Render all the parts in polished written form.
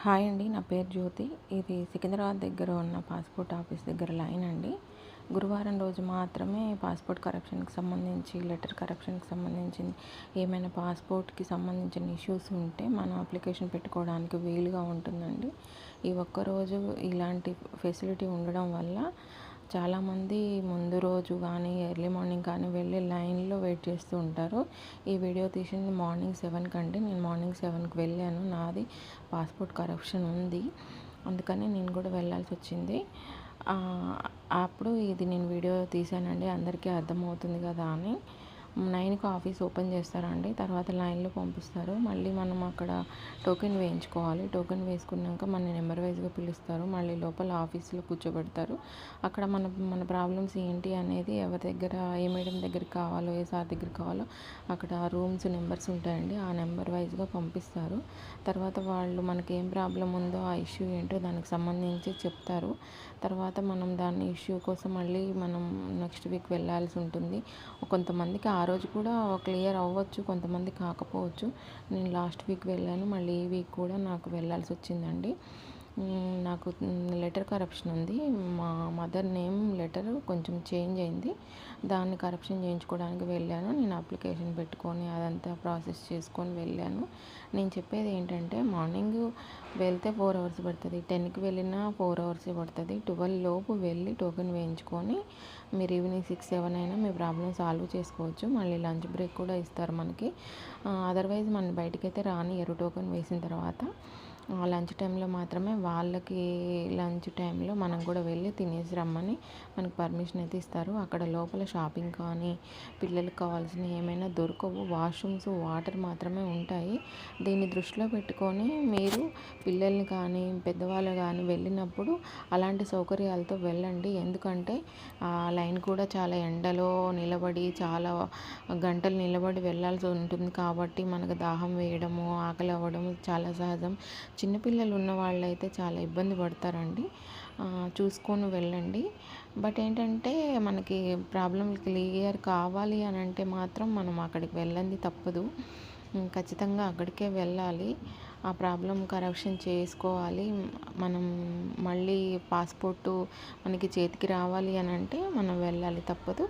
Hi అండి, నా పేరు జ్యోతి. ఇది సికింద్రాబాద్ దగ్గర ఉన్న పాస్పోర్ట్ ఆఫీస్ దగ్గర లైన్ అండి. గురువారం రోజు మాత్రమే పాస్పోర్ట్ కరప్షన్కి సంబంధించి, లెటర్ కరప్షన్కి సంబంధించి ఏమైనా పాస్పోర్ట్కి సంబంధించిన ఇష్యూస్ ఉంటే మనం అప్లికేషన్ పెట్టుకోవడానికి వీలుగా ఉంటుందండి. ఈ ఒక్కరోజు ఇలాంటి ఫెసిలిటీ ఉండడం వల్ల చాలామంది ముందు రోజు కానీ ఎర్లీ మార్నింగ్ కానీ వెళ్ళి లైన్లో వెయిట్ చేస్తూ ఉంటారు. ఈ వీడియో తీసింది మార్నింగ్ 7కి అండి. నేను మార్నింగ్ 7కి వెళ్ళాను. నాది పాస్పోర్ట్ కరప్షన్ ఉంది, అందుకని నేను కూడా వెళ్ళాల్సి వచ్చింది. అప్పుడు ఇది నేను వీడియో తీసానండి, అందరికీ అర్థమవుతుంది కదా అని. 9కి ఆఫీస్ ఓపెన్ చేస్తారండి. తర్వాత లైన్లో పంపిస్తారు. మళ్ళీ మనం అక్కడ టోకెన్ వేయించుకోవాలి. టోకెన్ వేసుకున్నాక మన నెంబర్ వైజ్గా పిలుస్తారు. మళ్ళీ లోపల ఆఫీస్లో కూర్చోబెడతారు. అక్కడ మన ప్రాబ్లమ్స్ ఏంటి అనేది, ఎవరి దగ్గర ఏ మేడం దగ్గరికి కావాలో, ఏ సార్ దగ్గరికి కావాలో అక్కడ రూమ్స్ నెంబర్స్ ఉంటాయండి. ఆ నెంబర్ వైజ్గా పంపిస్తారు. తర్వాత వాళ్ళు మనకి ఏం ప్రాబ్లం ఉందో, ఆ ఇష్యూ ఏంటో దానికి సంబంధించి చెప్తారు. తర్వాత మనం దాని ఇష్యూ కోసం మళ్ళీ మనం నెక్స్ట్ వీక్ వెళ్ళాల్సి ఉంటుంది. కొంతమందికి ఆ రోజు కూడా క్లియర్ అవ్వచ్చు, కొంతమంది కాకపోవచ్చు. నేను లాస్ట్ వీక్ వెళ్ళాను, మళ్ళీ ఈ వీక్ కూడా నాకు వెళ్ళాల్సి వచ్చిందండి. నాకు లెటర్ కరప్షన్ ఉంది. మా మదర్ నేమ్ లెటర్ కొంచెం చేంజ్ అయింది. దాన్ని కరప్షన్ చేయించుకోవడానికి వెళ్ళాను. నేను అప్లికేషన్ పెట్టుకొని అదంతా ప్రాసెస్ చేసుకొని వెళ్ళాను. నేను చెప్పేది ఏంటంటే, మార్నింగ్ వెళ్తే 4 అవర్స్ పడుతుంది, 10కి వెళ్ళినా 4 అవర్స్ పడుతుంది. 12 లోపు వెళ్ళి టోకెన్ వేయించుకొని మీరు ఈవినింగ్ 6, 7 అయినా మీ ప్రాబ్లం సాల్వ్ చేసుకోవచ్చు. మళ్ళీ లంచ్ బ్రేక్ కూడా ఇస్తారు మనకి. అదర్వైజ్ మన బయటకైతే రానియరు టోకెన్ వేసిన తర్వాత. లంచ్ టైంలో మాత్రమే, వాళ్ళకి లంచ్ టైంలో మనం కూడా వెళ్ళి తినేసి రమ్మని మనకు పర్మిషన్ అయితే ఇస్తారు. అక్కడ లోపల షాపింగ్ కానీ పిల్లలకు కావాల్సిన ఏమైనా దొరకవు. వాష్రూమ్స్, వాటర్ మాత్రమే ఉంటాయి. దీన్ని దృష్టిలో పెట్టుకొని మీరు పిల్లల్ని కానీ పెద్దవాళ్ళు కానీ వెళ్ళినప్పుడు అలాంటి సౌకర్యాలతో వెళ్ళండి. ఎందుకంటే ఆ లైన్ కూడా చాలా ఎండలో నిలబడి, చాలా గంటలు నిలబడి వెళ్ళాల్సి ఉంటుంది. కాబట్టి మనకు దాహం వేయడము, ఆకలి అవ్వడం చాలా సహజం. చిన్నపిల్లలు ఉన్న వాళ్ళైతే చాలా ఇబ్బంది పడతారండి. చూసుకొని వెళ్ళండి. బట్ ఏంటంటే, మనకి ప్రాబ్లం క్లియర్ కావాలి అని అంటే మాత్రం మనం అక్కడికి వెళ్ళండి తప్పదు. ఖచ్చితంగా అక్కడికే వెళ్ళాలి. ఆ ప్రాబ్లం కరెక్షన్ చేసుకోవాలి. మనం మళ్ళీ పాస్పోర్టు మనకి చేతికి రావాలి అని అంటే మనం వెళ్ళాలి తప్పదు.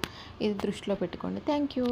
ఇది దృష్టిలో పెట్టుకోండి. Thank you.